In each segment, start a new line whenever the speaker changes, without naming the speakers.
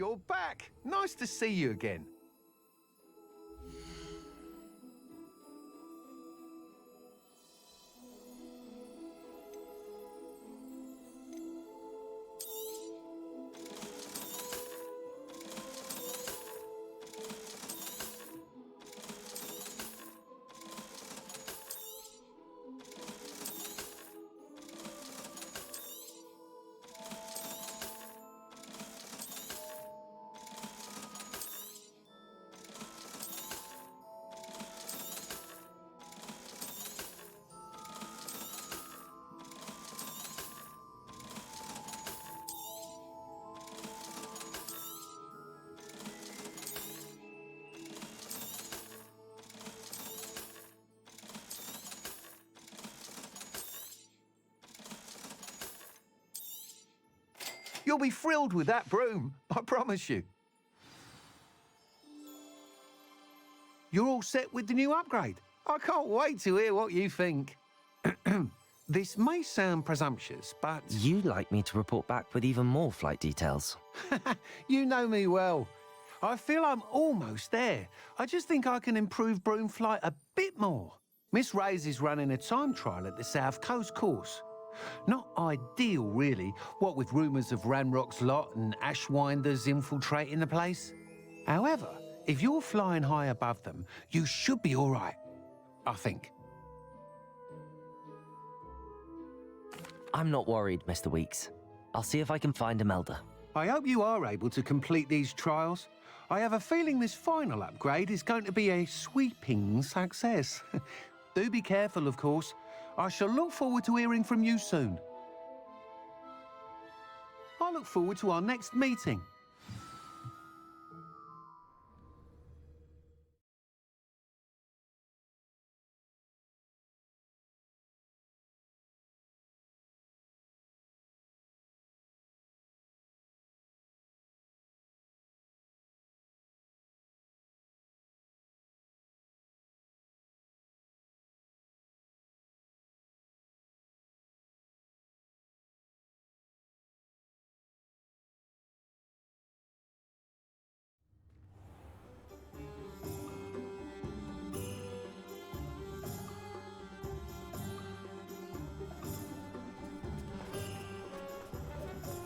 you're back. Nice to see you again. You'll be thrilled with that broom, I promise you. You're all set with the new upgrade. I can't wait to hear what you think. This may sound presumptuous, but...
You'd like me to report back with even more flight details.
You know me well. I feel I'm almost there. I just think I can improve broom flight a bit more. Miss Ray's is running a time trial at the South Coast course. Not ideal, really, what with rumours of Ranrock's lot and Ashwinders infiltrating the place. However, if you're flying high above them, you should be all right, I think.
I'm not worried, Mr. Weeks. I'll see if I can find Imelda.
I hope you are able to complete these trials. I have a feeling this final upgrade is going to be a sweeping success. Do be careful, of course. I shall look forward to hearing from you soon. I look forward to our next meeting.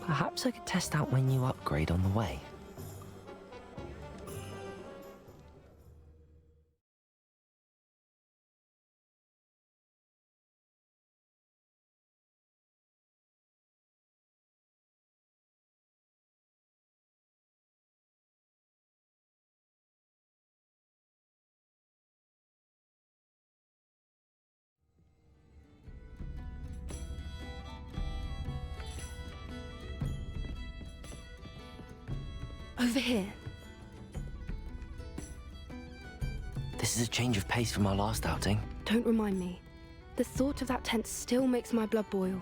Perhaps I could test out my new upgrade on the way.
Over here.
This is a change of pace from our last outing.
Don't remind me. The thought of that tent still makes my blood boil.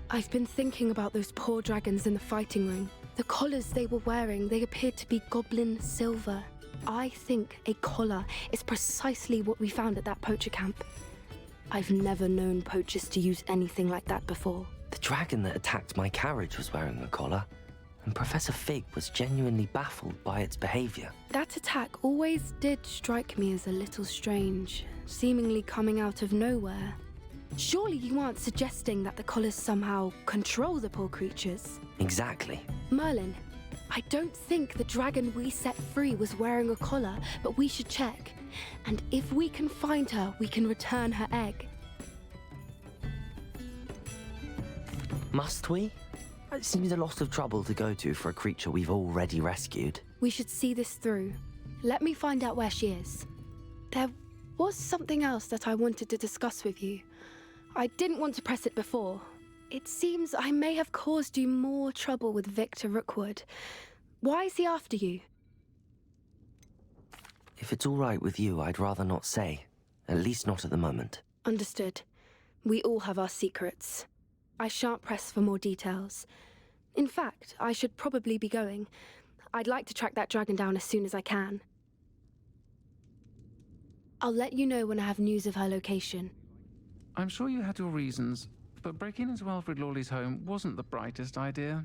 I've been thinking about those poor dragons in the fighting ring. The collars they were wearing, they appeared to be goblin silver. I think a collar is precisely what we found at that poacher camp. I've never known poachers to use anything like that before.
The dragon that attacked my carriage was wearing a collar, and Professor Fig was genuinely baffled by its behavior.
That attack always did strike me as a little strange, seemingly coming out of nowhere. Surely you aren't suggesting that the collars somehow control the poor creatures?
Exactly.
Merlin, I don't think the dragon we set free was wearing a collar, but we should check. And if we can find her, we can return her egg.
Must we? It seems a lot of trouble to go to for a creature we've already rescued.
We should see this through. Let me find out where she is. There was something else that I wanted to discuss with you. I didn't want to press it before. It seems I may have caused you more trouble with Victor Rookwood. Why is he after you?
If it's all right with you, I'd rather not say. At least not at the moment.
Understood. We all have our secrets. I shan't press for more details. In fact, I should probably be going. I'd like to track that dragon down as soon as I can. I'll let you know when I have news of her location.
I'm sure you had your reasons, but breaking into Alfred Lawley's home wasn't the brightest idea.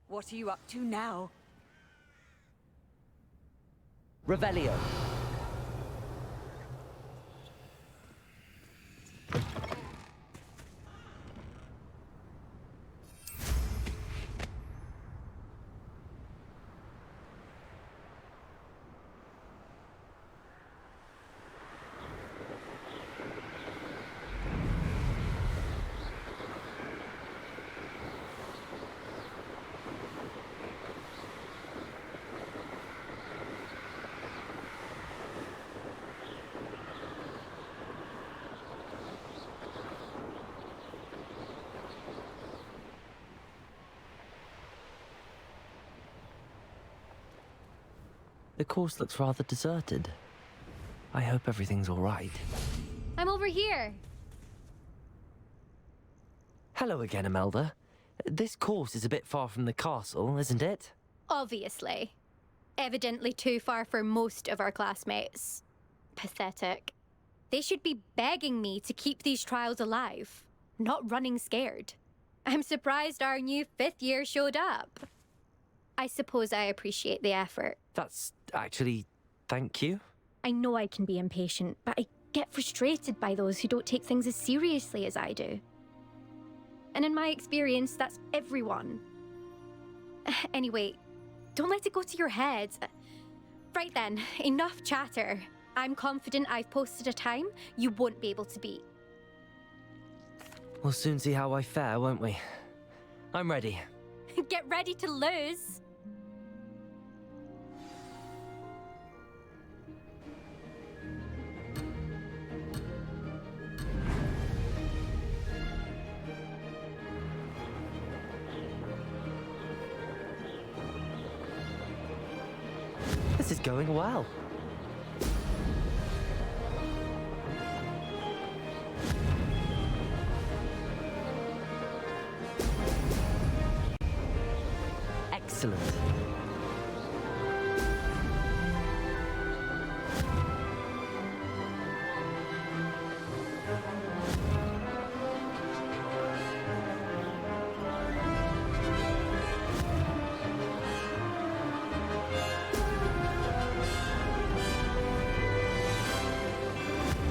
What are you up to now?
Revelio. The course looks rather deserted. I hope everything's all right.
I'm over here.
Hello again, Imelda. This course is a bit far from the castle, isn't it?
Obviously. Evidently too far for most of our classmates. Pathetic. They should be begging me to keep these trials alive, not running scared. I'm surprised our new 5th year showed up. I suppose I appreciate the effort.
That's actually... thank you.
I know I can be impatient, but I get frustrated by those who don't take things as seriously as I do. And in my experience, that's everyone. Anyway, don't let it go to your head. Right then, enough chatter. I'm confident I've posted a time you won't be able to beat.
We'll soon see how I fare, won't we? I'm ready.
Get ready to lose.
This is going well. Excellent.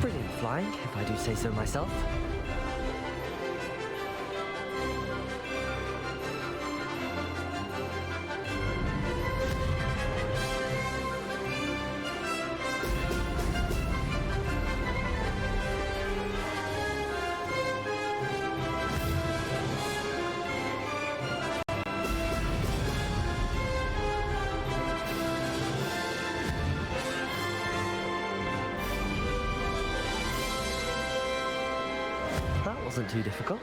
Brilliant flying, if I do say so myself. That wasn't too difficult.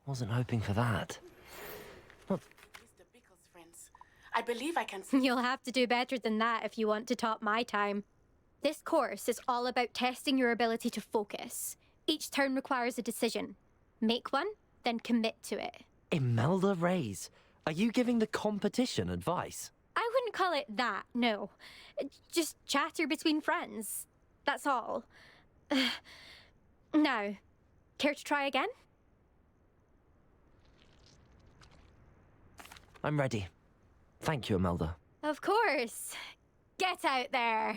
Wasn't hoping for that.
Mr. Bickle's friends. I believe I can...
You'll have to do better than that if you want to top my time. This course is all about testing your ability to focus. Each turn requires a decision. Make one, then commit to it.
Imelda Reyes, are you giving the competition advice?
I wouldn't call it that, no. Just chatter between friends. That's all. Now, care to try again?
I'm ready. Thank you, Imelda.
Of course. Get out there.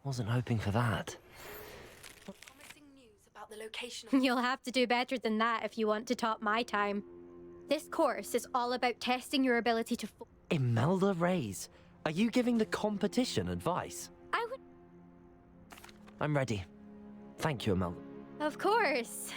Wasn't hoping for that.
Promising news about the location
You'll have to do better than that if you want to top my time. This course is all about testing your ability to
Imelda Reyes, are you giving the competition advice?
I would...
I'm ready. Thank you, Imelda.
Of course.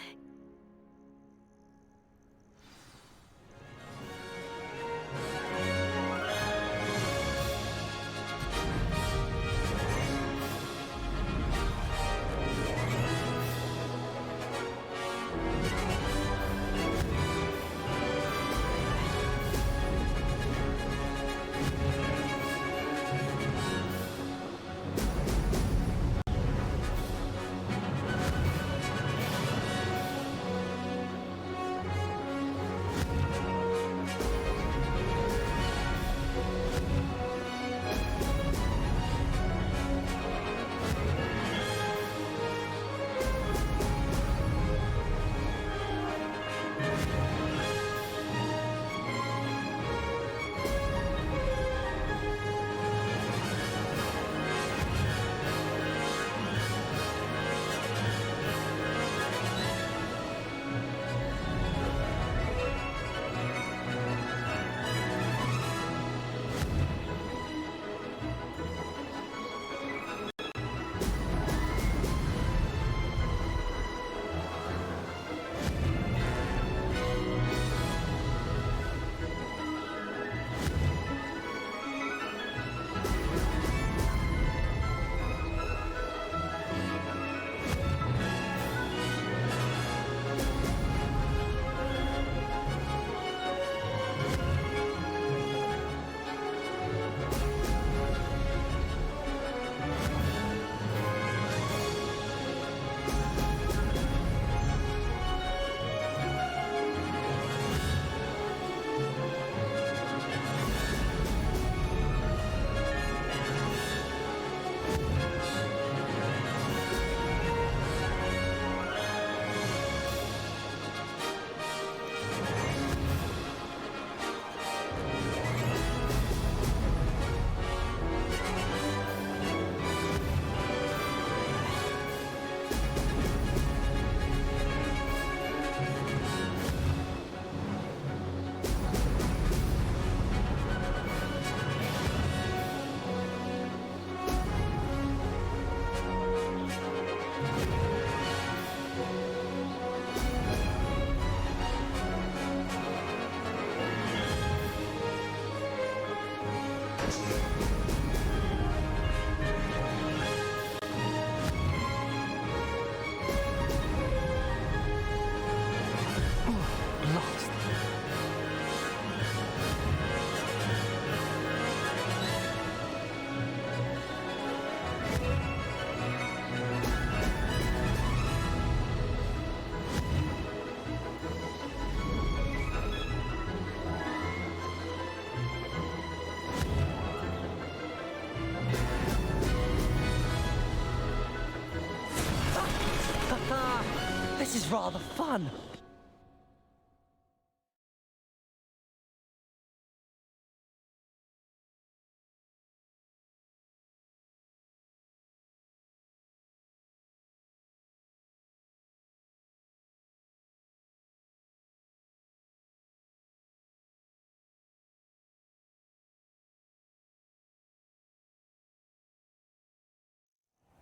This is rather fun.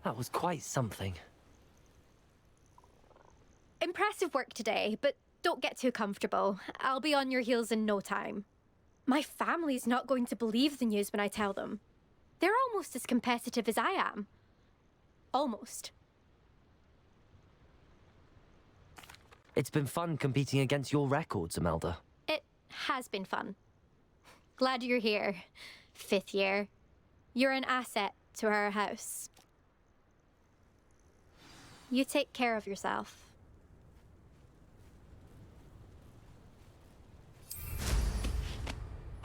That was quite something.
Impressive work today, but don't get too comfortable. I'll be on your heels in no time. My family's not going to believe the news when I tell them. They're almost as competitive as I am. Almost.
It's been fun competing against your records, Imelda.
It has been fun. Glad you're here. 5th year. You're an asset to our house. You take care of yourself.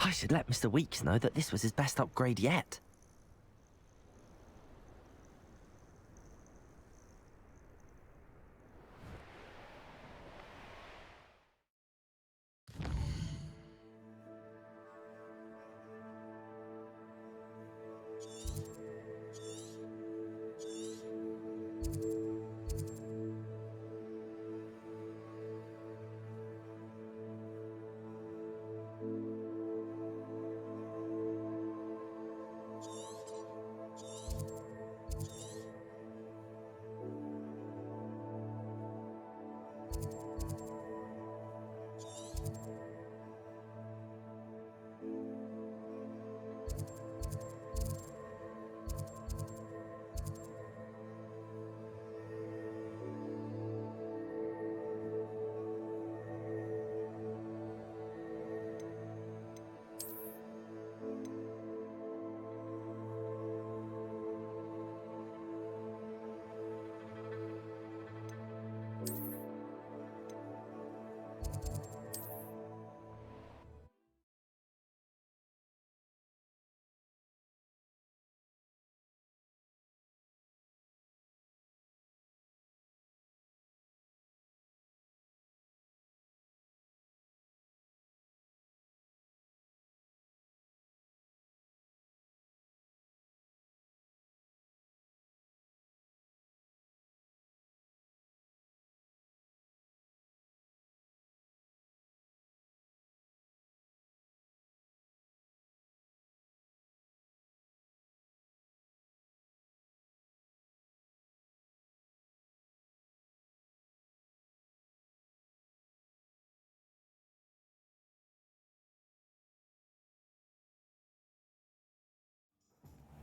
I should let Mr. Weeks know that this was his best upgrade yet.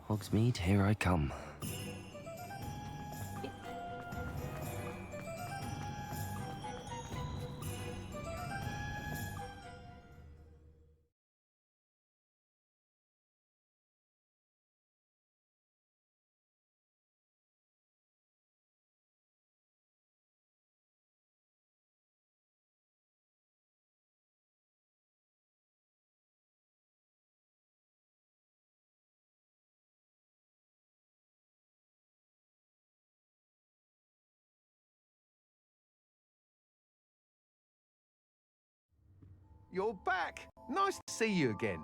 Hogsmeade, here I come.
You're back. Nice to see you again.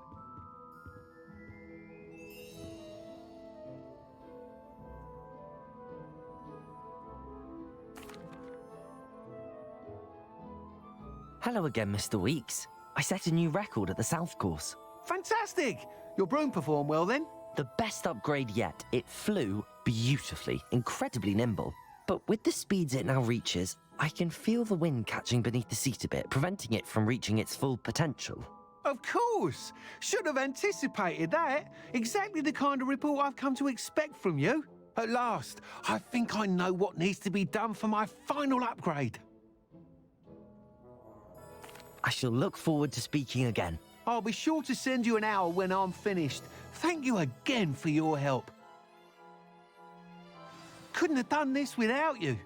Hello again, Mr. Weeks. I set a new record at the South Course.
Fantastic! Your broom performed well then?
The best upgrade yet. It flew beautifully, incredibly nimble. But with the speeds it now reaches, I can feel the wind catching beneath the seat a bit, preventing it from reaching its full potential.
Of course! Should have anticipated that. Exactly the kind of report I've come to expect from you. At last, I think I know what needs to be done for my final upgrade.
I shall look forward to speaking again.
I'll be sure to send you an hour when I'm finished. Thank you again for your help. Couldn't have done this without you.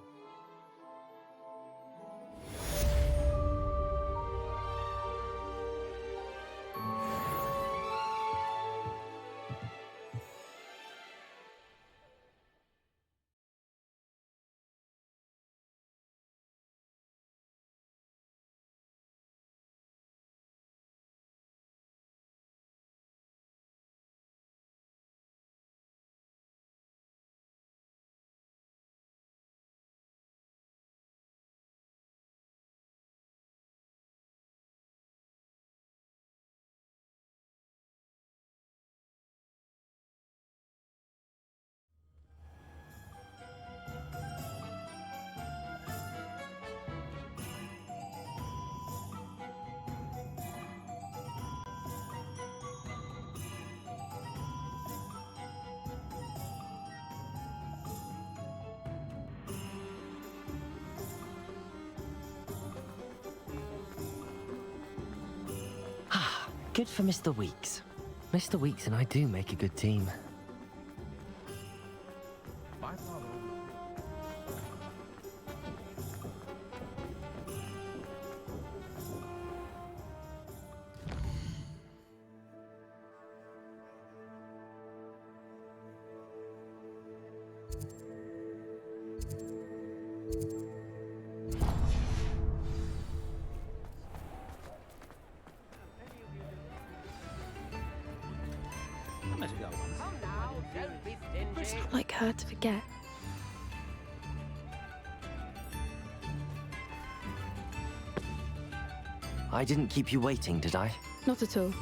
Good for Mr. Weeks. Mr. Weeks and I do make a good team.
It's not like her to forget.
I didn't keep you waiting, did I?
Not at all.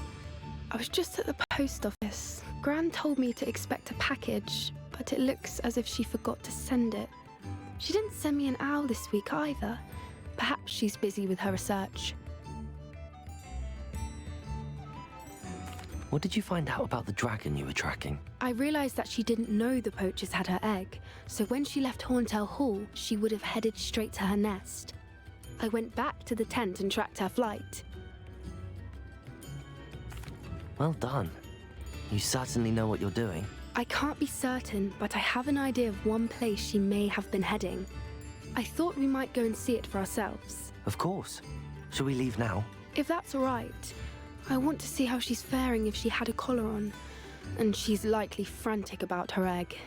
I was just at the post office. Gran told me to expect a package, but it looks as if she forgot to send it. She didn't send me an owl this week either. Perhaps she's busy with her research.
What did you find out about the dragon you were tracking?
I realized that she didn't know the poachers had her egg, so when she left Horntail Hall, she would have headed straight to her nest. I went back to the tent and tracked her flight.
Well done. You certainly know what you're doing.
I can't be certain, but I have an idea of one place she may have been heading. I thought we might go and see it for ourselves.
Of course. Shall we leave now?
If that's all right. I want to see how she's faring if she had a collar on. And she's likely frantic about her egg.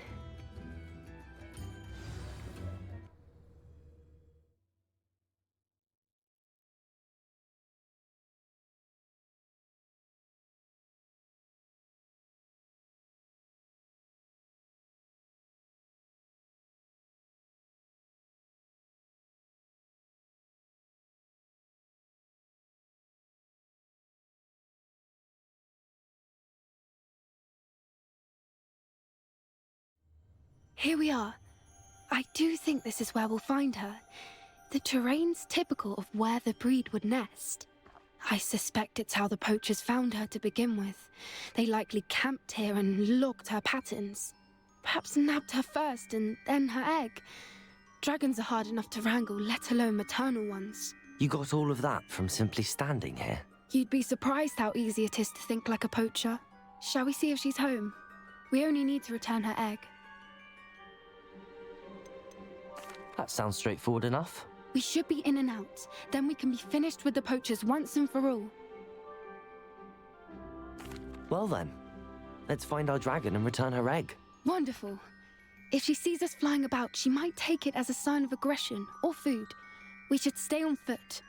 Here we are. I do think this is where we'll find her. The terrain's typical of where the breed would nest. I suspect it's how the poachers found her to begin with. They likely camped here and logged her patterns. Perhaps nabbed her first and then her egg. Dragons are hard enough to wrangle, let alone maternal ones.
You got all of that from simply standing here?
You'd be surprised how easy it is to think like a poacher. Shall we see if she's home? We only need to return her egg.
That sounds straightforward enough.
We should be in and out. Then we can be finished with the poachers once and for all.
Well then, let's find our dragon and return her egg.
Wonderful. If she sees us flying about, she might take it as a sign of aggression or food. We should stay on foot.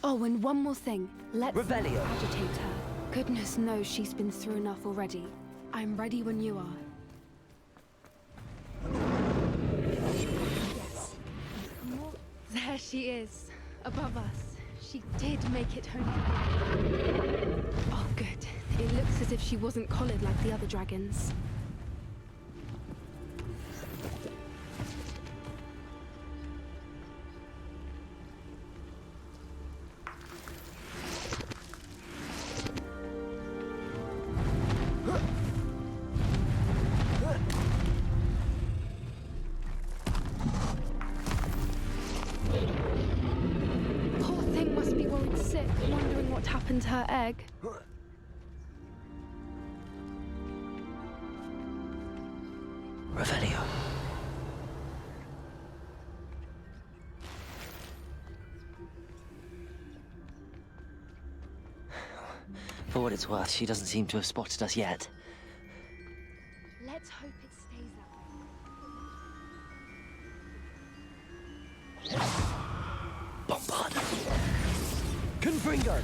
Oh, and one more thing. Let's not
Revelio.
agitate her. Goodness knows she's been through enough already. I'm ready when you are. There she is, above us. She did make it home. Oh, good. It looks as if she wasn't collared like the other dragons. Wondering what happened to her egg.
Revelio. For what it's worth, she doesn't seem to have spotted us yet.
Let's hope it stays that way.
Bombard. Confringo.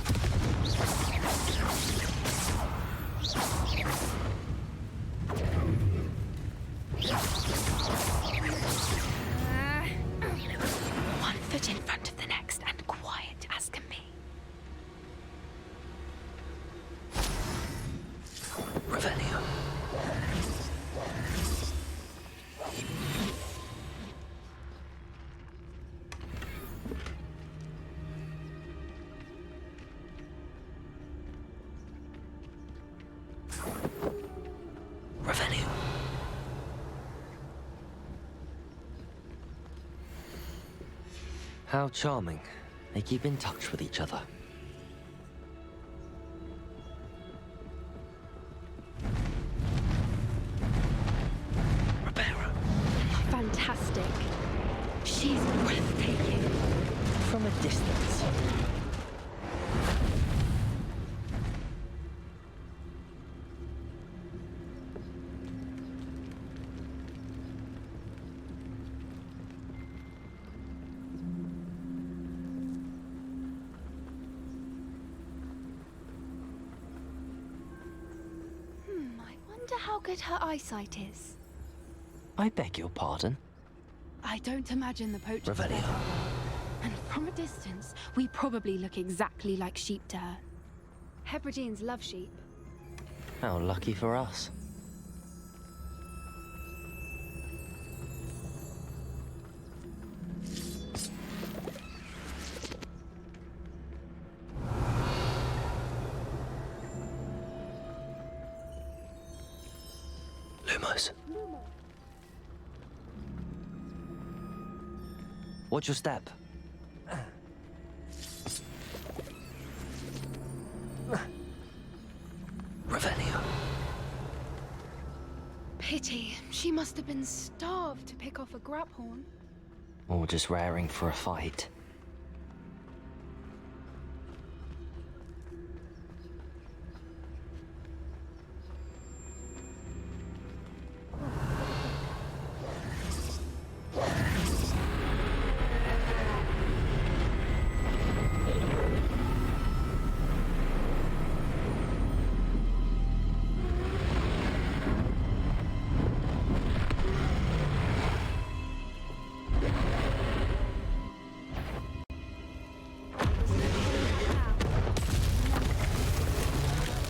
One foot in front of the next and quiet as can be.
Revelio. Revelio. How charming. They keep in touch with each other.
She's breathtaking.
From a distance.
I wonder how good her eyesight is.
I beg your pardon.
I don't imagine the poacher.
Revelio.
And from a distance, we probably look exactly like sheep to her. Hebrideans love sheep.
How lucky for us. Lumos. Watch your step. Revelio.
Pity. She must have been starved to pick off a graphorn.
Or just raring for a fight.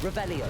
Revelio.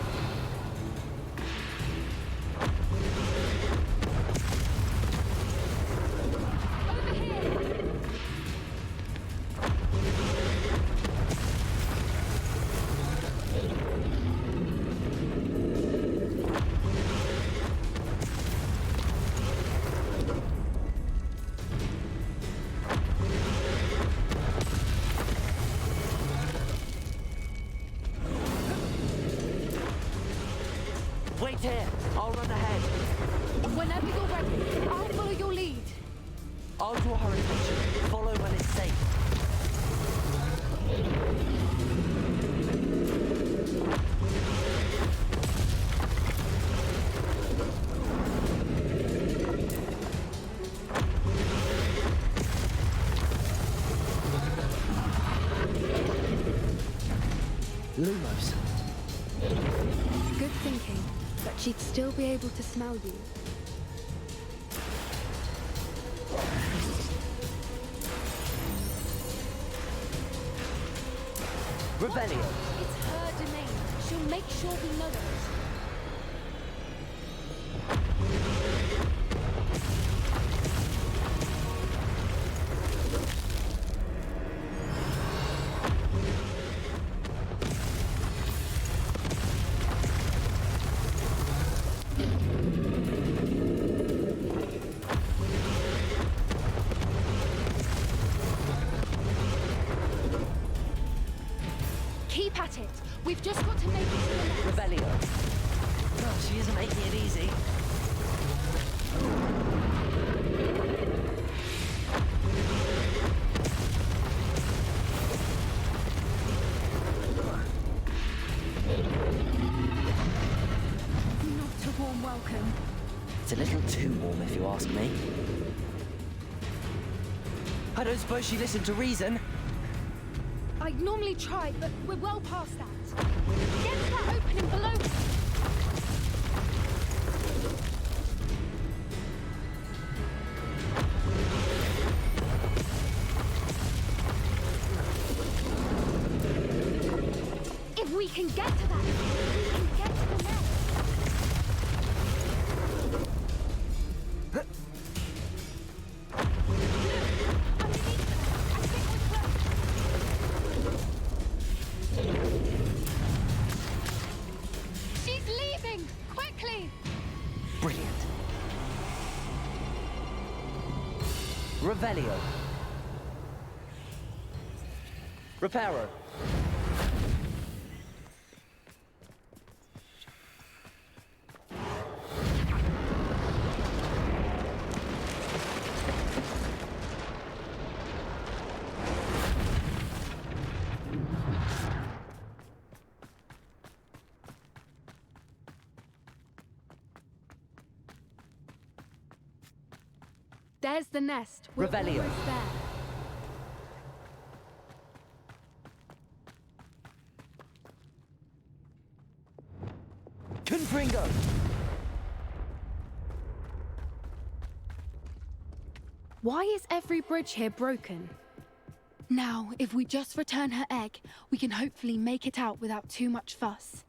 Wait here. I'll run ahead.
Whenever you're ready, I'll follow your lead.
I'll draw her attention. Follow when it's safe. Lumos.
Good thinking, but she'd still be able to smell you.
Revelio.
It's her domain. She'll make sure we know it. Keep at it. We've just got to make it to the next.
Revelio. Oh, she isn't making it easy.
Not a warm welcome.
It's a little too warm, if you ask me. I don't suppose she listened to reason.
I'd normally try, but we're well past that. Get to that opening below. If we can get to that, we can get to the next. She's leaving! Quickly!
Brilliant. Revelio. Reparo.
There's the nest. We're
Revelio.
almost there.
Confringo!
Why is every bridge here broken? Now, if we just return her egg, we can hopefully make it out without too much fuss.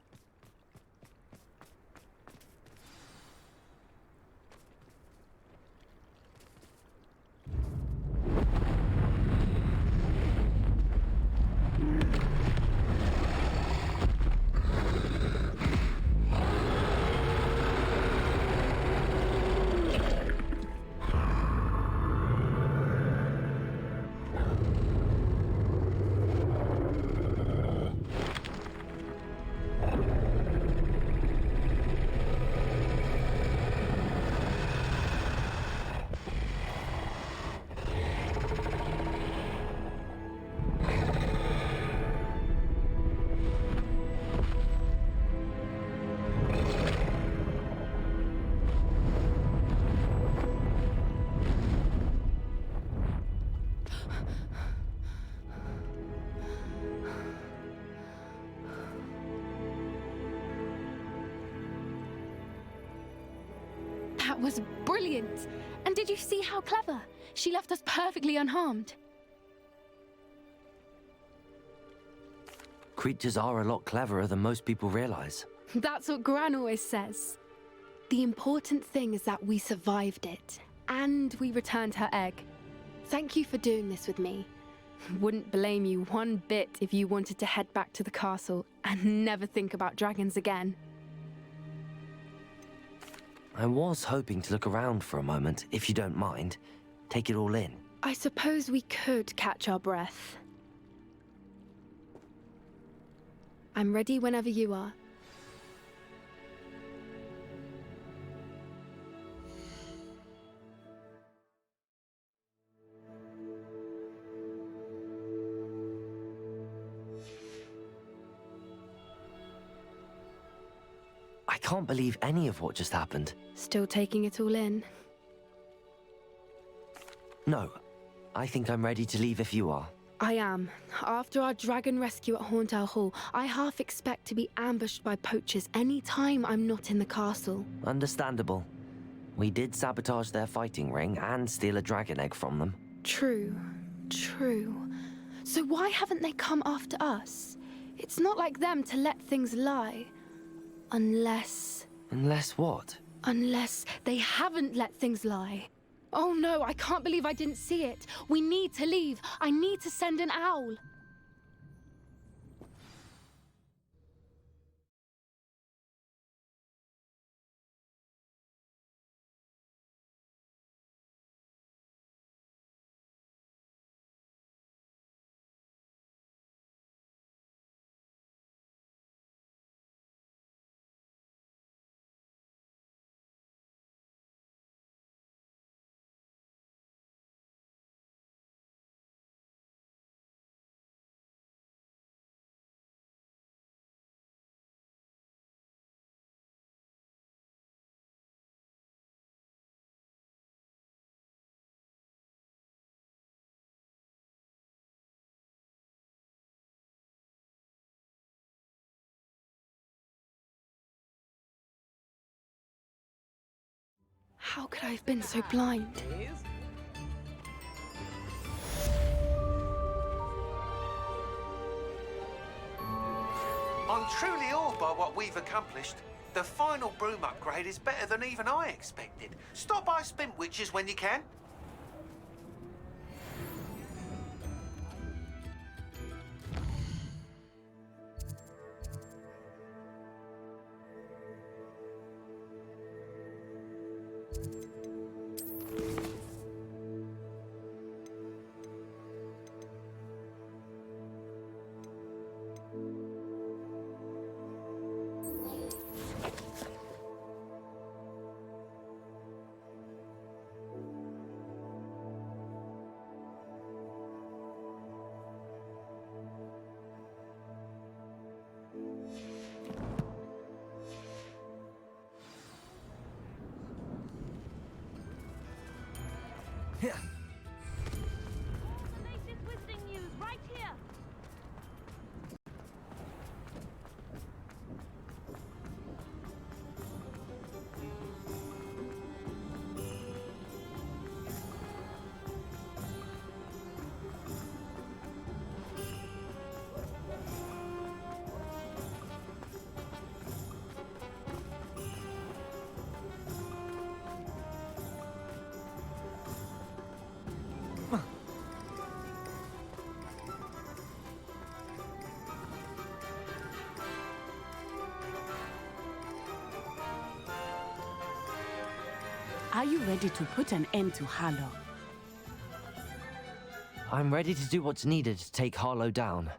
That was brilliant! And did you see how clever? She left us perfectly unharmed.
Creatures are a lot cleverer than most people realize.
That's what Gran always says. The important thing is that we survived it, and we returned her egg. Thank you for doing this with me. Wouldn't blame you one bit if you wanted to head back to the castle and never think about dragons again.
I was hoping to look around for a moment, if you don't mind. Take it all in.
I suppose we could catch our breath. I'm ready whenever you are.
I can't believe any of what just happened.
Still taking it all in.
No, I think I'm ready to leave if you are.
I am. After our dragon rescue at Horndale Hall, I half expect to be ambushed by poachers any time I'm not in the castle.
Understandable. We did sabotage their fighting ring and steal a dragon egg from them.
True. So why haven't they come after us? It's not like them to let things lie. Unless
what?
Unless they haven't let things lie. Oh no, I can't believe I didn't see it. We need to leave. I need to send an owl. How could I have been so blind?
I'm truly awed by what we've accomplished. The final broom upgrade is better than even I expected. Stop by Spintwitches when you can.
Are you ready to put an end to Harlow?
I'm ready to do what's needed to take Harlow down.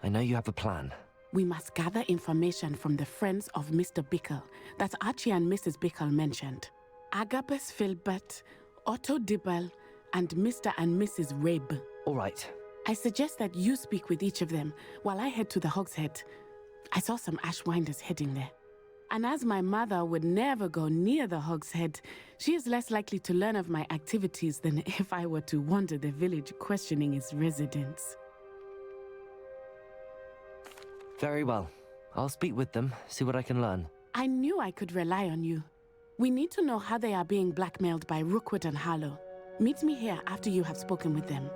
I know you have a plan.
We must gather information from the friends of Mr. Bickle that Archie and Mrs. Bickle mentioned. Agabus Filbert, Otto Dibble, and Mr. and Mrs. Rabe.
All right.
I suggest that you speak with each of them while I head to the Hogshead. I saw some Ashwinders heading there. And as my mother would never go near the Hogshead, she is less likely to learn of my activities than if I were to wander the village questioning its residents.
Very well. I'll speak with them, see what I can learn.
I knew I could rely on you. We need to know how they are being blackmailed by Rookwood and Harlow. Meet me here after you have spoken with them.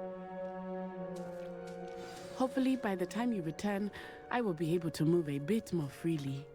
Hopefully, by the time you return, I will be able to move a bit more freely.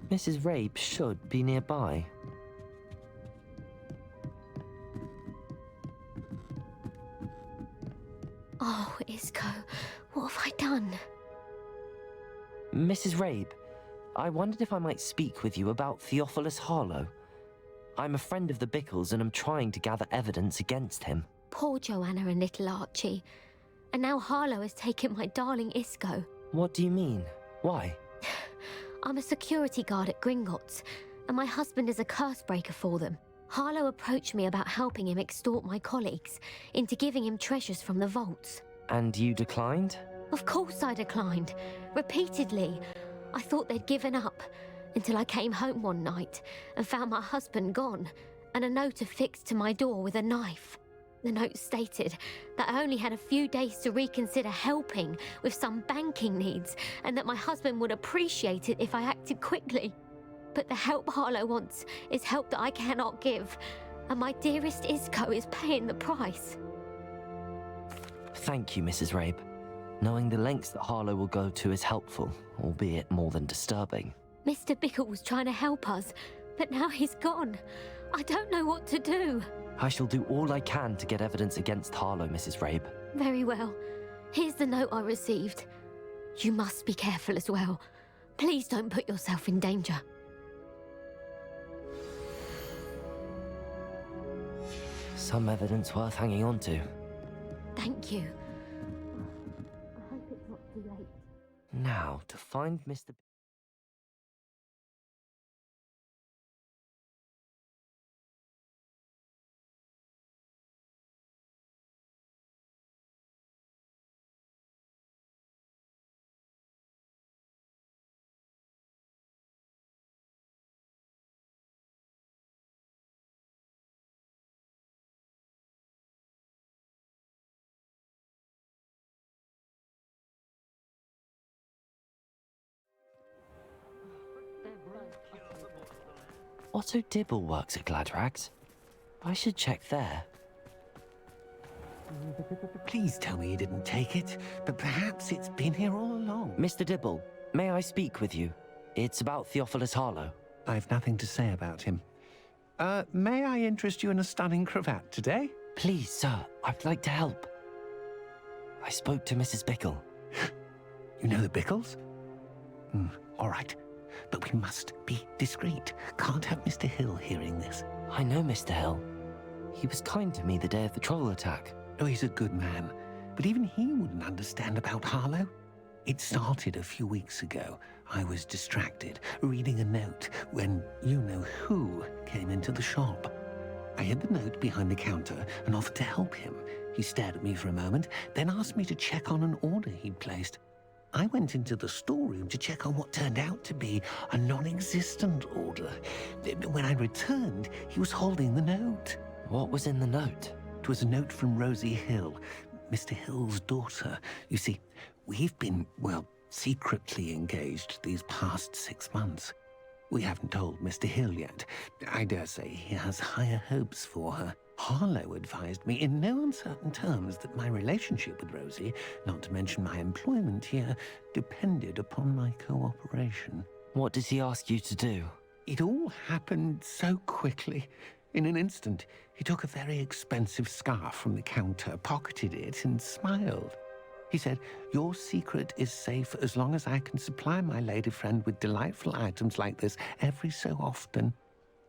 Mrs. Rabe should be nearby.
Oh, Isco, what have I done?
Mrs. Rabe, I wondered if I might speak with you about Theophilus Harlow. I'm a friend of the Bickles and I'm trying to gather evidence against him.
Poor Joanna and little Archie. And now Harlow has taken my darling Isco.
What do you mean? Why?
I'm a security guard at Gringotts, and my husband is a curse breaker for them. Harlow approached me about helping him extort my colleagues into giving him treasures from the vaults.
And you declined?
Of course I declined. Repeatedly. I thought they'd given up, until I came home one night and found my husband gone, and a note affixed to my door with a knife. The note stated that I only had a few days to reconsider helping with some banking needs, and that my husband would appreciate it if I acted quickly. But the help Harlow wants is help that I cannot give, and my dearest Isco is paying the price.
Thank you, Mrs. Rabe. Knowing the lengths that Harlow will go to is helpful, albeit more than disturbing.
Mr. Bickle was trying to help us, but now he's gone. I don't know what to do.
I shall do all I can to get evidence against Harlow, Mrs. Rabe.
Very well. Here's the note I received. You must be careful as well. Please don't put yourself in danger.
Some evidence worth hanging on to.
Thank you. I hope it's not too late.
Now, to find Mr. Otto Dibble works at Gladrags. I should check there.
Please tell me you didn't take it, but perhaps it's been here all along.
Mr. Dibble, may I speak with you? It's about Theophilus Harlow.
I've nothing to say about him. May I interest you in a stunning cravat today?
Please, sir, I'd like to help. I spoke to Mrs. Bickle.
You know the Bickles? All right. But we must be discreet. Can't have Mr. Hill hearing this.
I know Mr. Hill. He was kind to me the day of the troll attack.
Oh, he's a good man. But even he wouldn't understand about Harlow. It started a few weeks ago. I was distracted, reading a note, when you-know-who came into the shop. I hid the note behind the counter and offered to help him. He stared at me for a moment, then asked me to check on an order he'd placed. I went into the storeroom to check on what turned out to be a non-existent order. When I returned, he was holding the note.
What was in the note?
It was a note from Rosie Hill, Mr. Hill's daughter. You see, we've been, well, secretly engaged these past 6 months. We haven't told Mr. Hill yet. I dare say he has higher hopes for her. Harlow advised me in no uncertain terms that my relationship with Rosie, not to mention my employment here, depended upon my cooperation.
What did he ask you to do?
It all happened so quickly. In an instant, he took a very expensive scarf from the counter, pocketed it, and smiled. He said, "Your secret is safe as long as I can supply my lady friend with delightful items like this every so often."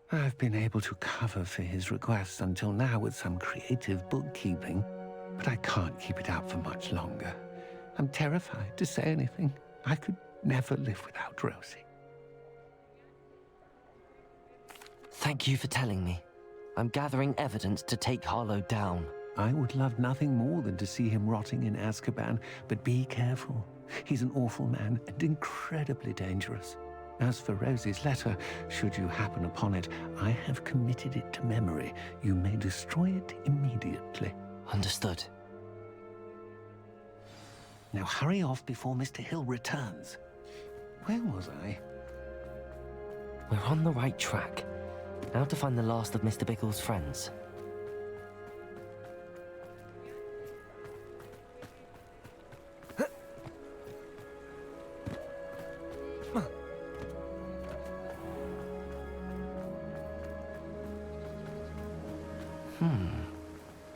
I've been able to cover for his requests until now with some creative bookkeeping, but I can't keep it up for much longer. I'm terrified to say anything. I could never live without Rosie.
Thank you for telling me. I'm gathering evidence to take Harlow down.
I would love nothing more than to see him rotting in Azkaban, but be careful. He's an awful man and incredibly dangerous. As for Rosie's letter, should you happen upon it, I have committed it to memory. You may destroy it immediately.
Understood.
Now hurry off before Mr. Hill returns. Where was I?
We're on the right track. Now to find the last of Mr. Bickle's friends.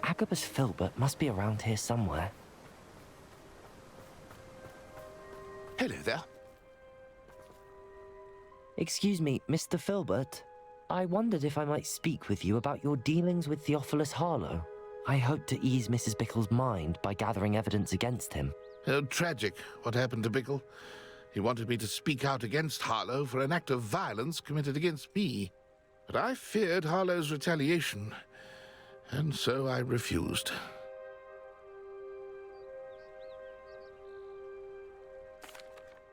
Agabus Filbert must be around here somewhere.
Hello there.
Excuse me, Mr. Filbert. I wondered if I might speak with you about your dealings with Theophilus Harlow. I hope to ease Mrs. Bickle's mind by gathering evidence against him.
Oh, tragic what happened to Bickle. He wanted me to speak out against Harlow for an act of violence committed against me. But I feared Harlow's retaliation, and so I refused.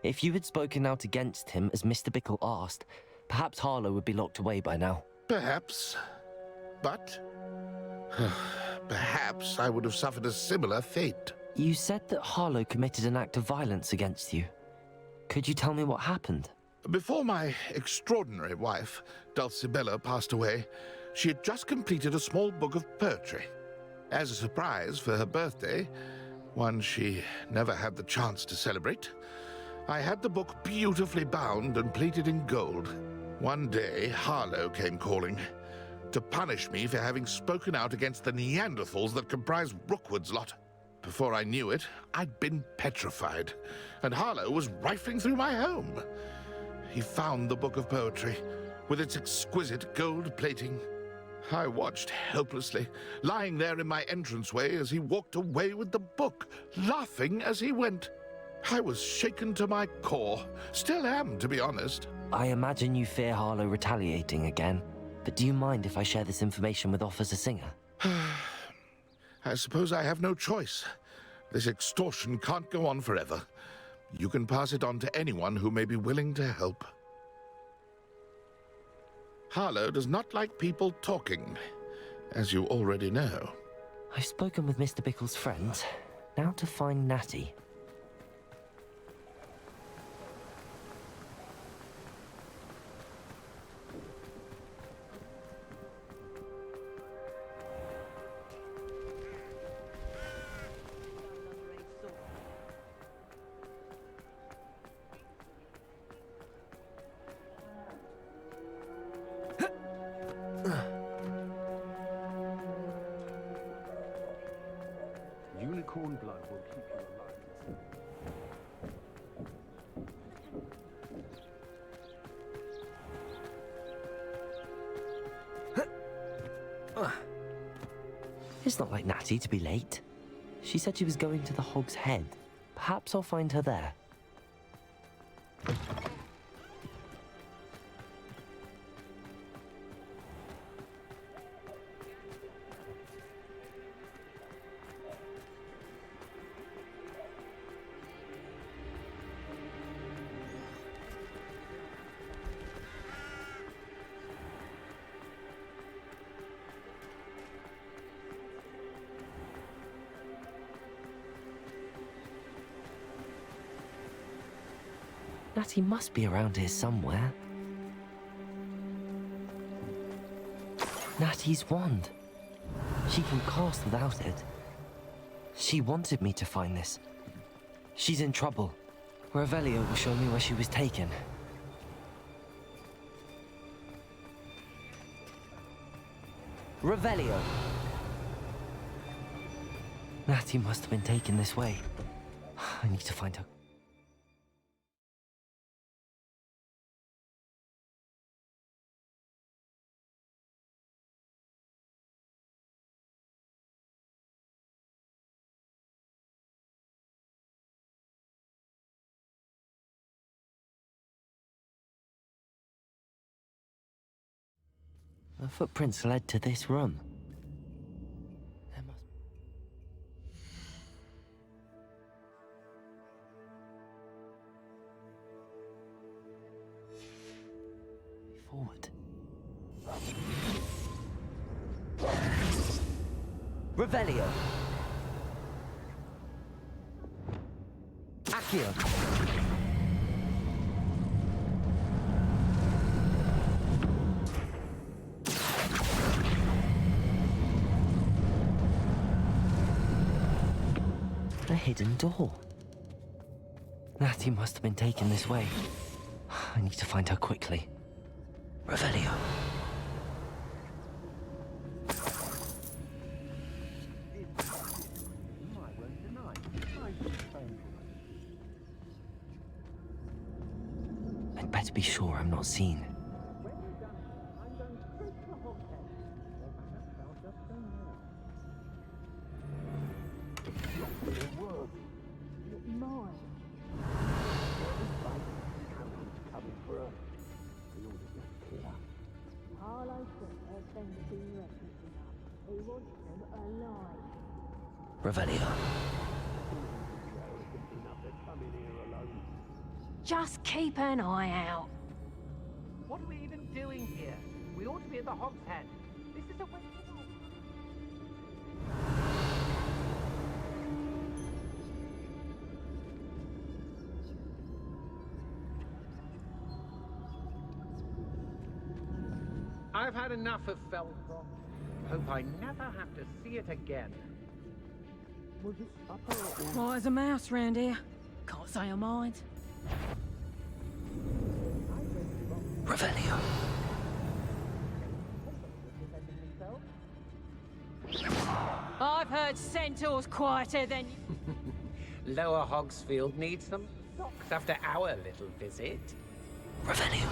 If you had spoken out against him as Mr. Bickle asked, perhaps Harlow would be locked away by now.
Perhaps. But perhaps I would have suffered a similar fate.
You said that Harlow committed an act of violence against you. Could you tell me what happened?
Before my extraordinary wife, Dulcibella, passed away, she had just completed a small book of poetry. As a surprise for her birthday, one she never had the chance to celebrate, I had the book beautifully bound and plated in gold. One day, Harlow came calling to punish me for having spoken out against the Neanderthals that comprise Rookwood's lot. Before I knew it, I'd been petrified, and Harlow was rifling through my home. He found the book of poetry, with its exquisite gold plating. I watched helplessly, lying there in my entranceway as he walked away with the book, laughing as he went. I was shaken to my core. Still am, to be honest.
I imagine you fear Harlow retaliating again, but do you mind if I share this information with Officer Singer?
I suppose I have no choice. This extortion can't go on forever. You can pass it on to anyone who may be willing to help. Harlow does not like people talking, as you already know.
I've spoken with Mr. Bickle's friends. Now to find Natty.
Unicorn blood will keep you alive.
It's not like Natty to be late. She said she was going to the Hog's Head. Perhaps I'll find her there. Natty must be around here somewhere. Natty's wand. She can cast without it. She wanted me to find this. She's in trouble. Revelio will show me where she was taken. Revelio! Natty must have been taken this way. I need to find her. The footprints led to this room. There must be forward. Revelio. Accio. A hidden door. Natty must have been taken this way. I need to find her quickly. Revelio. I'd better be sure I'm not seen. Revelio.
Just keep an eye out.
What are we even doing here? We ought to be at the Hog's Head. This is a waste of time. I've had enough of Feldcroft. Hope I never have to see it again.
Why is a mouse round here? Can't say I mind.
Revelio.
I've heard Centaur's quieter than you.
Lower Hogsfield needs some socks after our little visit.
Revelio.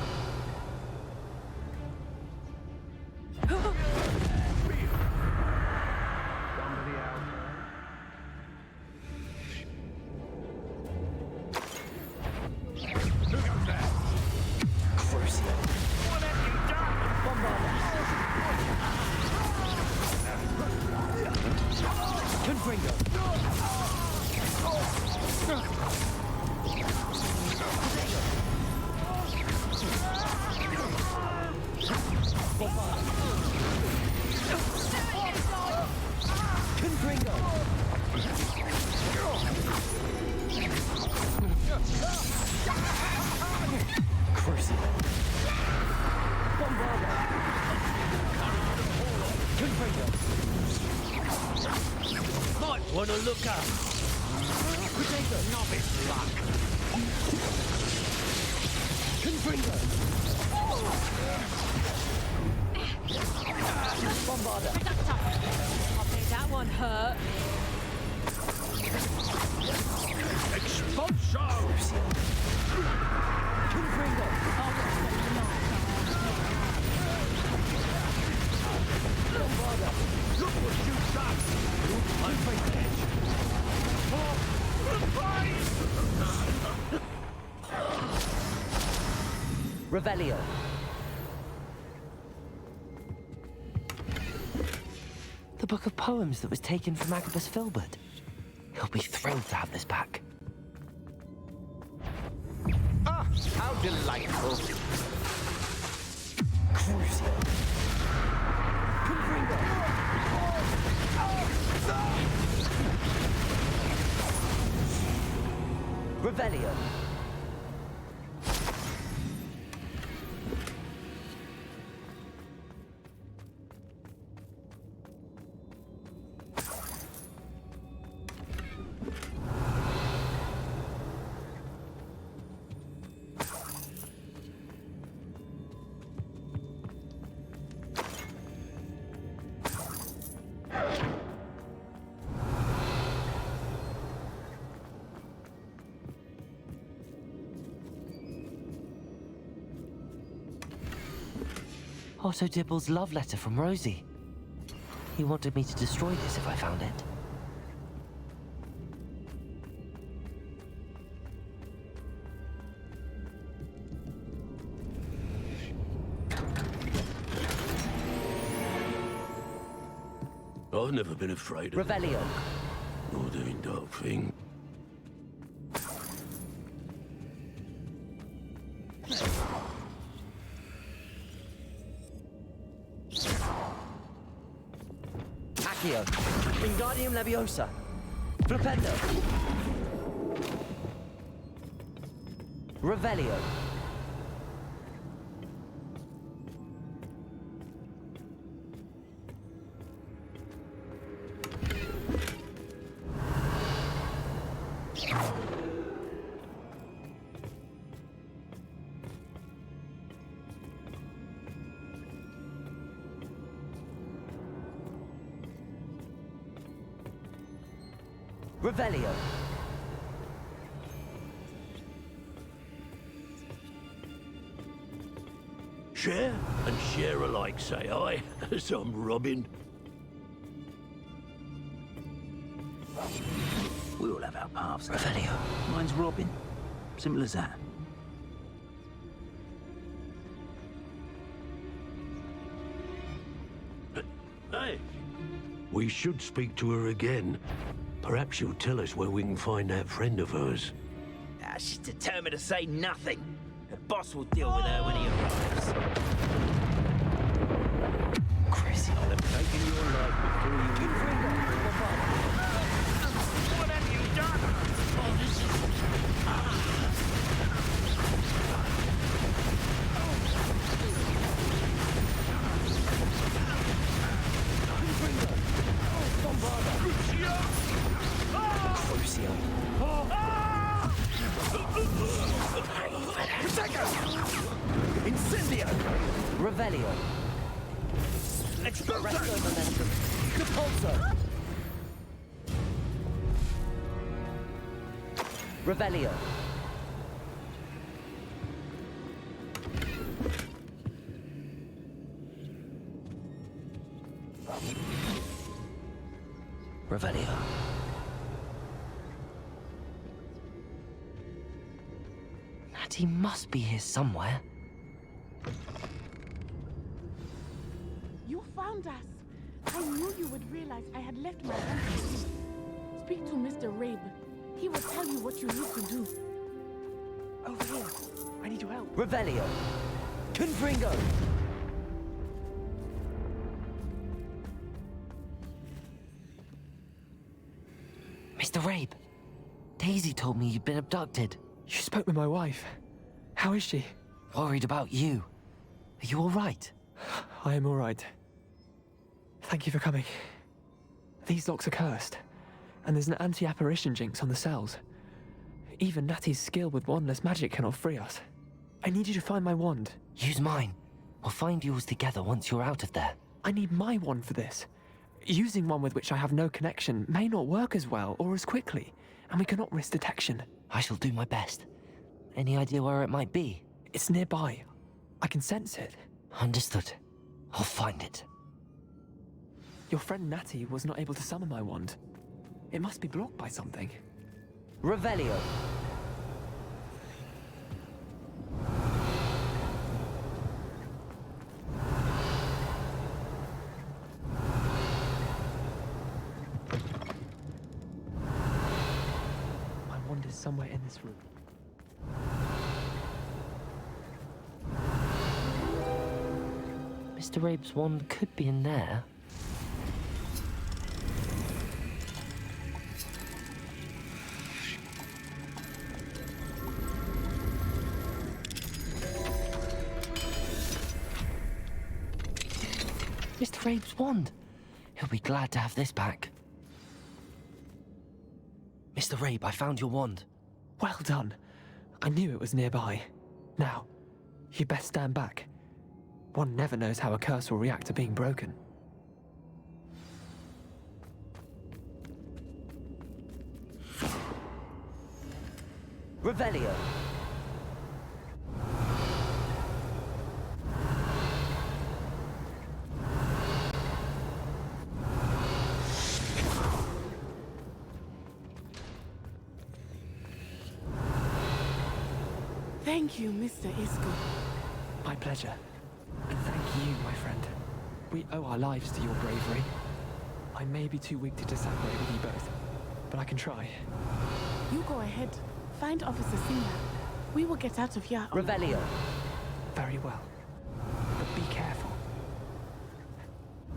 Somebody out
Crucio.
What have you done?
Confringo. Confringo. Crucio. Bombarda. Confringo. Might want to look up. Potato. Novice luck. Confringo. Bombarda.
I bet that one hurt.
Expulso!
Confringo. Bombarda.
Look what you've done! I'm dead.
Revelio. The book of poems that was taken from Agabus Filbert. He'll be thrilled to have this back.
Ah, how delightful.
Crucio. Confringo. Revelio. Otto Dibble's love letter from Rosie. He wanted me to destroy this if I found it.
I've never been afraid of
Revelio.
nor doing dark things.
Accio. Wingardium Leviosa. Flipendo. Revelio. Revelio.
Share and share alike, say I, as I'm Robin.
We all have our paths.
Revelio.
Mine's Robin. Simple as that.
Hey, we should speak to her again. Perhaps she'll tell us where we can find that friend of hers.
She's determined to say nothing. The boss will deal with her when he arrives.
Crazy.
I'll have taken your life before you
What have you done?
Crucio.
Incendio!
Revelio.
Expulso!
Resto momentum. Repulso. Revelio. Revelio. Natty must be here somewhere.
You found us. I knew you would realize I had left my home to sleep. Speak to Mr. Rabe. He will tell you what you need to do.
Over here. I need your help.
Revelio. Confringo. Mr. Rabe, Daisy told me you'd been abducted.
You spoke with my wife. How is she?
Worried about you. Are you all right?
I am all right. Thank you for coming. These locks are cursed, and there's an anti-apparition jinx on the cells. Even Natty's skill with wandless magic cannot free us. I need you to find my wand.
Use mine. We'll find yours together once you're out of there.
I need my wand for this. Using one with which I have no connection may not work as well or as quickly, and we cannot risk detection.
I shall do my best. Any idea where it might be?
It's nearby. I can sense it.
Understood. I'll find it.
Your friend Natty was not able to summon my wand. It must be blocked by something.
Revelio.
My wand is somewhere in this room.
Mr. Rabe's wand could be in there. Mr. Rabe's wand. He'll be glad to have this back. Mr. Rabe, I found your wand.
Well done. I knew it was nearby. Now, you best stand back. One never knows how a curse will react to being broken.
Revelio.
Thank you, Mr. Isco.
My pleasure. And thank you, my friend. We owe our lives to your bravery. I may be too weak to disaggregate with you both, but I can try.
You go ahead. Find Officer Singer. We will get out of here.
Revelio.
Very well. But be careful.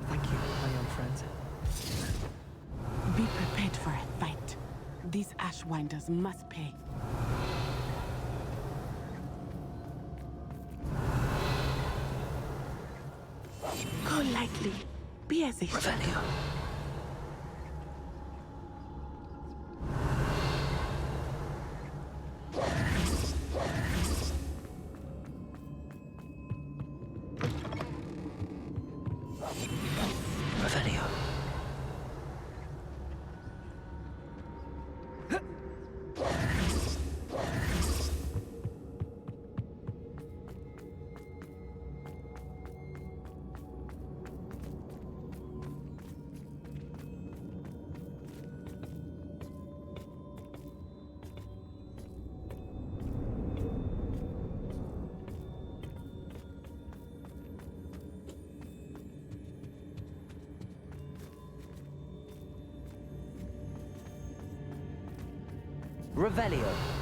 Thank you, my young friends.
Be prepared for a fight. These Ashwinders must pay. Go lightly. Be as a
Revelio. Revelio.
Revelio.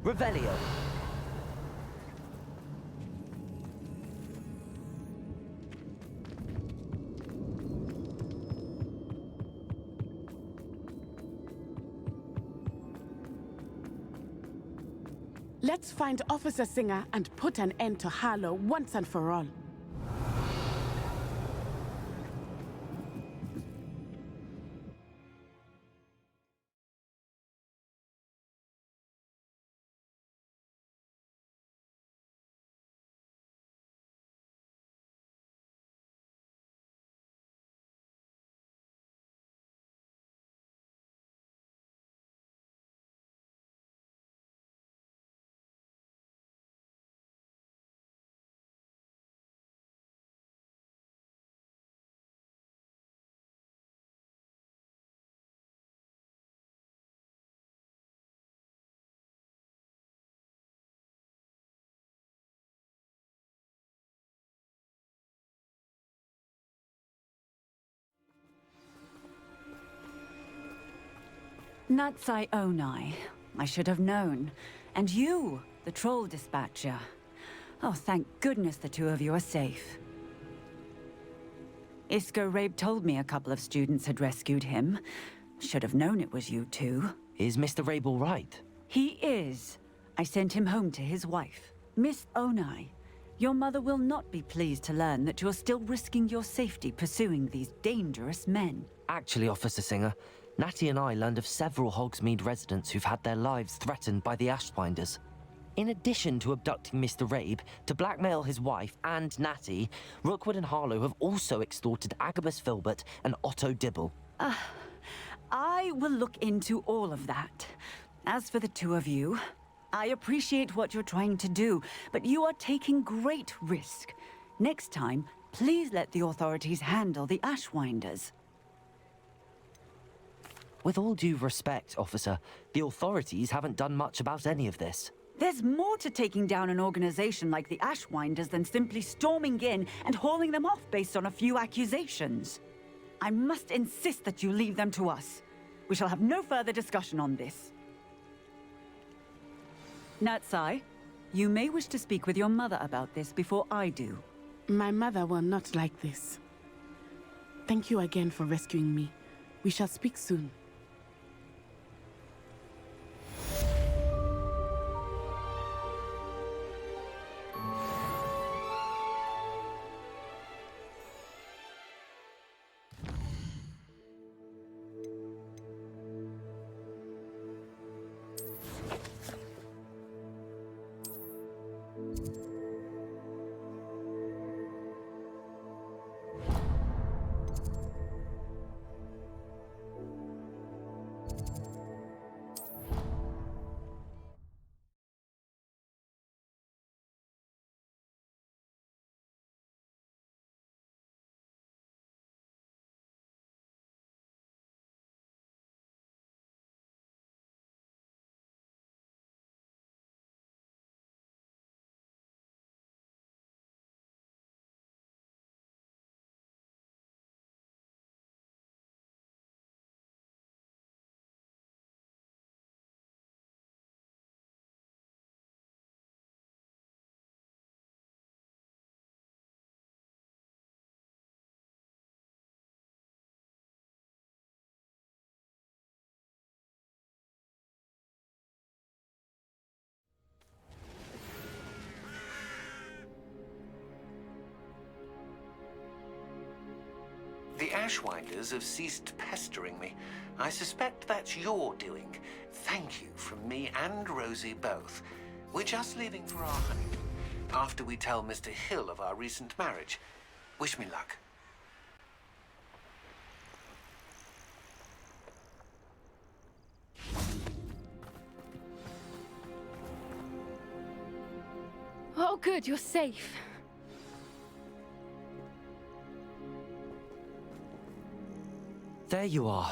Revelio.
Let's find Officer Singer and put an end to Harlow once and for all.
Natsai Onai. I should have known. And you, the troll dispatcher. Oh, thank goodness the two of you are safe. Isco Rabe told me a couple of students had rescued him. Should have known it was you two.
Is Mr. Rabe all right?
He is. I sent him home to his wife. Miss Onai, your mother will not be pleased to learn that you're still risking your safety pursuing these dangerous men.
Actually, Officer Singer, Natty and I learned of several Hogsmeade residents who've had their lives threatened by the Ashwinders. In addition to abducting Mr. Rabe to blackmail his wife and Natty, Rookwood and Harlow have also extorted Agabus Filbert and Otto Dibble.
I will look into all of that. As for the two of you, I appreciate what you're trying to do, but you are taking great risk. Next time, please let the authorities handle the Ashwinders.
With all due respect, officer, the authorities haven't done much about any of this.
There's more to taking down an organization like the Ashwinders than simply storming in and hauling them off based on a few accusations. I must insist that you leave them to us. We shall have no further discussion on this. Natsai, you may wish to speak with your mother about this before I do.
My mother will not like this. Thank you again for rescuing me. We shall speak soon.
The Ashwinders have ceased pestering me. I suspect that's your doing. Thank you from me and Rosie both. We're just leaving for our honeymoon, after we tell Mr. Hill of our recent marriage. Wish me luck.
Oh, good, you're safe.
There you are.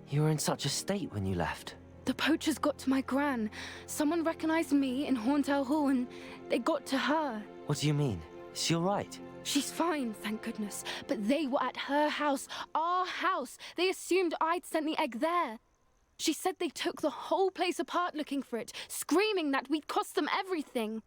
You were in such a state when you left.
The poachers got to my gran. Someone recognized me in Horntail Hall and they got to her.
What do you mean? Is she all right?
She's fine, thank goodness. But they were at her house, our house. They assumed I'd sent the egg there. She said they took the whole place apart looking for it, screaming that we'd cost them everything.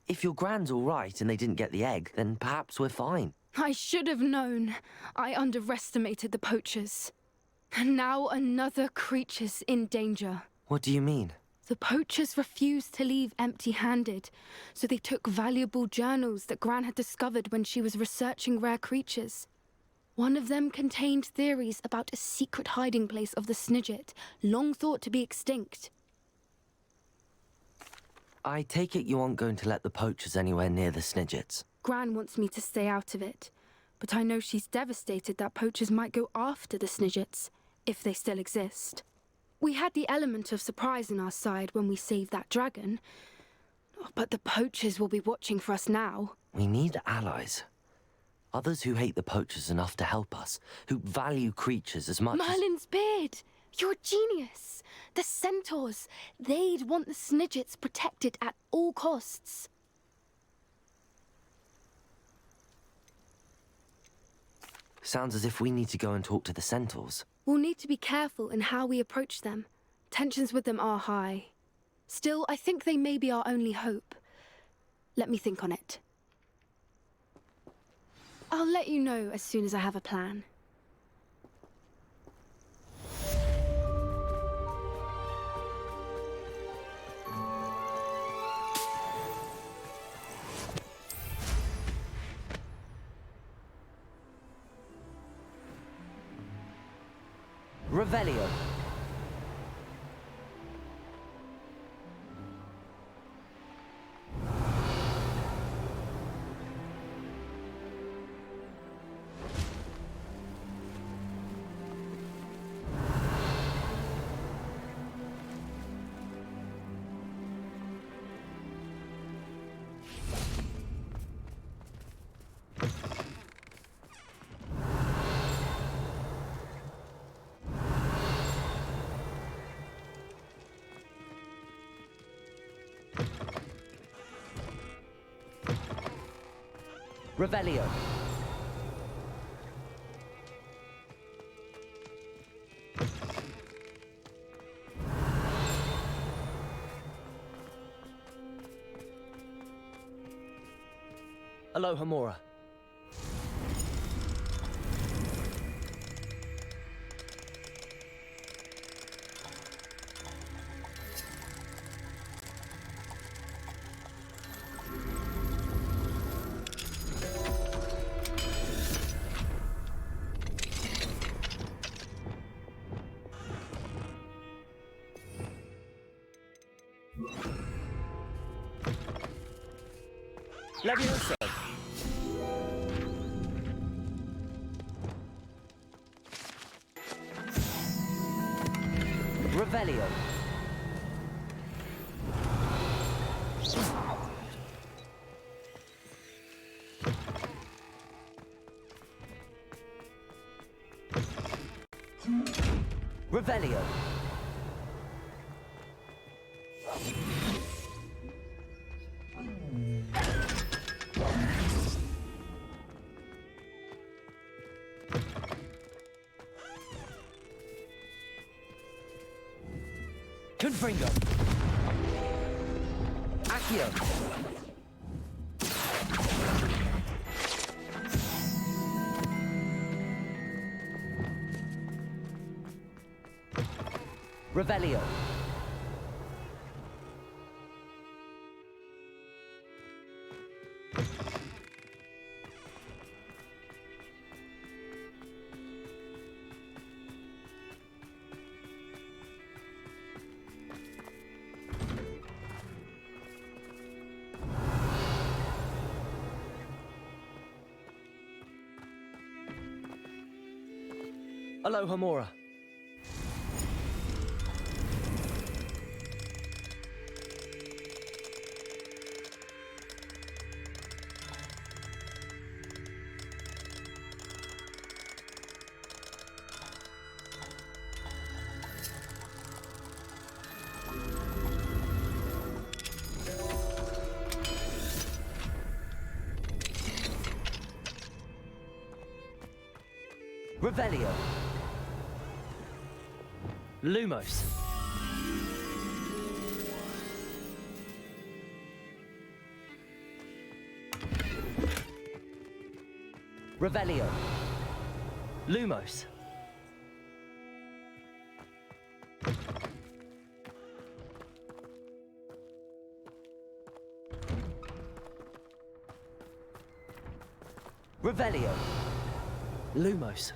If your gran's all right and they didn't get the egg, then perhaps we're fine.
I should have known. I underestimated the poachers. And now another creature's in danger.
What do you mean?
The poachers refused to leave empty-handed, so they took valuable journals that Gran had discovered when she was researching rare creatures. One of them contained theories about a secret hiding place of the Snidget, long thought to be extinct.
I take it you aren't going to let the poachers anywhere near the Snidgets.
Gran wants me to stay out of it, but I know she's devastated that poachers might go after the Snidgets, if they still exist. We had the element of surprise on our side when we saved that dragon, but the poachers will be watching for us now.
We need allies. Others who hate the poachers enough to help us, who value creatures as much
Merlin's beard! You're a genius! The centaurs! They'd want the Snidgets protected at all costs.
Sounds as if we need to go and talk to the centaurs.
We'll need to be careful in how we approach them. Tensions with them are high. Still, I think they may be our only hope. Let me think on it. I'll let you know as soon as I have a plan.
Revelio. Revelio. Aloha Mora. Leviosa! Revelio. Revelio. Confringo. Accio. Revelio. Alohomora. Revelio. Lumos. Revelio. Lumos. Revelio. Lumos.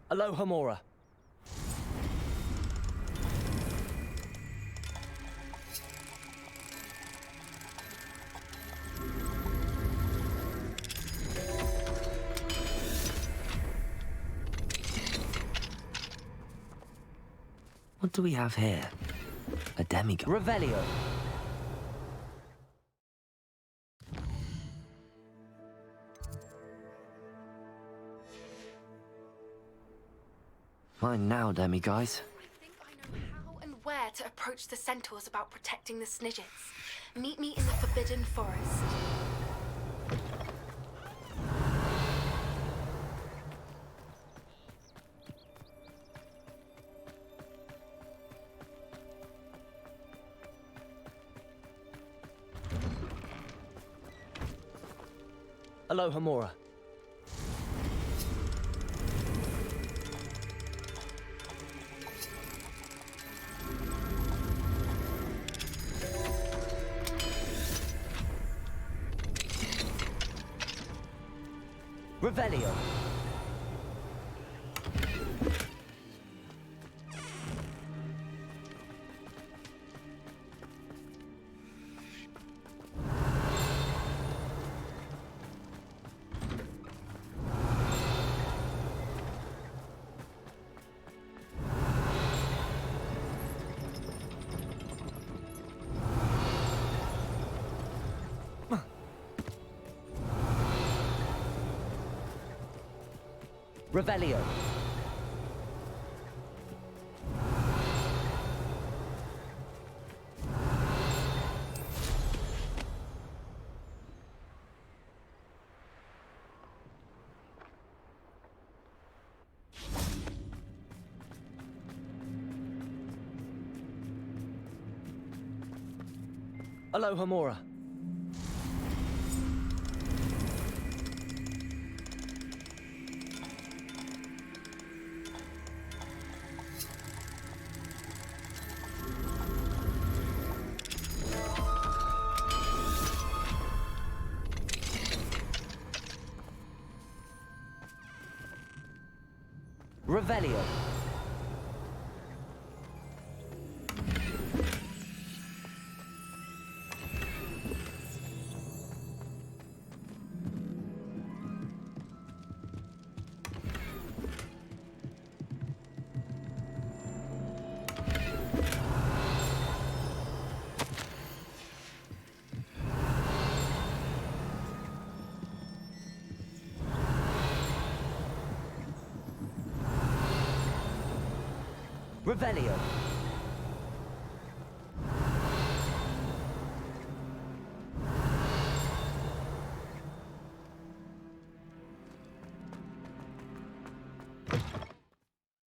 Alohomora. What do we have here? A demigod. Revelio. Fine now, demi-guys.
I think I know how and where to approach the centaurs about protecting the Snidgets. Meet me in the Forbidden Forest.
Alohomora. Revelio. Revelio. Aloha Mora. Revelio. Revelio.